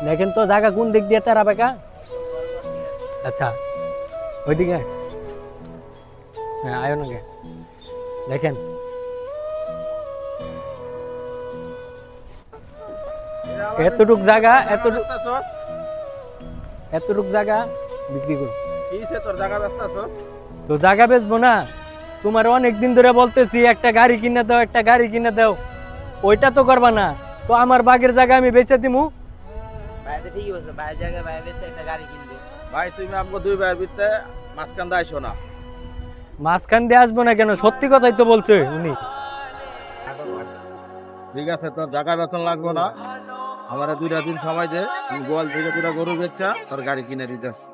দেখেন তো জায়গা কোন দিক দিয়ে তারা বেকা। আচ্ছা ওইদিকে হ্যাঁ আয়ো না দেখেন এতটুক জায়গা এতটুক জায়গা বিক্রি করো। তো জায়গা বেচবো না, তোমার অনেকদিন ধরে বলতেছি একটা গাড়ি কিনে দাও একটা গাড়ি কিনে দাও, ওইটা তো করবা না। তো আমার বাগের জায়গা আমি বেচে দিমু। ভাই তো ঠিকই বলছো, ভাই জায়গায় ভাই বেঁচে একটা গাড়ি কিনবে। ভাই তুমি আমাকে দুই ভাইয়ের ভিতরে মাঝখান দিয়ে আইসো না। মাঝখান দিয়ে আসবো না কেন, সত্যি কথাই তো বলছে উনি। ঠিক আছে, তোর টাকা বেতন লাগবে না, আমার 2টা দিন সময় দে, আমি গোয়াল থেকে 2টা গরু বেচা তোর গাড়ি কিনে দিতেছি।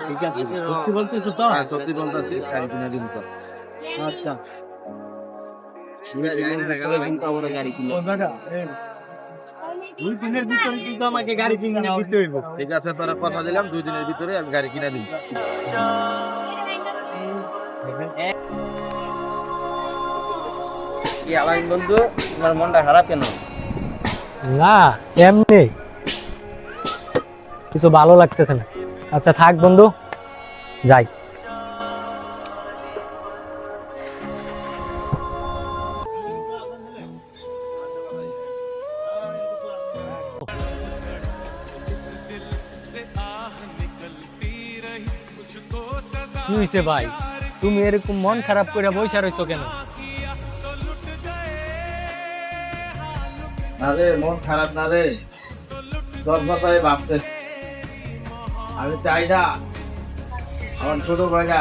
ঠিক আছে সত্যি বলতেছো তো? হ্যাঁ সত্যি বলতেছি, গাড়ি কিনে দিন তো। আচ্ছা গাড়ি কিনবে। ও দাদা 2 দিনের ভিতরে কিন্তু আমাকে গাড়ি কিনে দিতে হইব। ঠিক আছে, তোরা কথা দিলাম 2 দিনের ভিতরে আমি গাড়ি কিনে দিব। কি আমার বন্ধু, তোমার মনটা খারাপ কেন? না এমনি কিছু ভালো লাগতেছে না। আচ্ছা থাক বন্ধু, যাই। কি হইছে ভাই, তুমি এরকম মন খারাপ করে বসে রইছো কেন? আরে মন খারাপ না রে, তোর কথাই ভাবতেছি। আমি চাই না আমার ছোট ভাইরা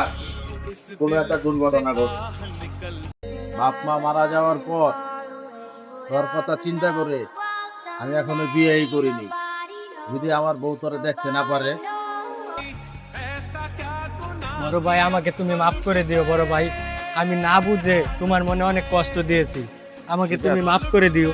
কোনো একটা দুর্ঘটনা ঘটে। বাপ মা মারা যাওয়ার পর তোর কথা চিন্তা করে আমি এখনো বিয়েই করিনি। যদি আমার বউ তোরে দেখতে না পারে। বড় ভাই আমাকে তুমি মাফ করে দিও বড় ভাই, আমি না বুঝে তোমার মনে অনেক কষ্ট দিয়েছি, আমাকে তুমি মাফ করে দিও।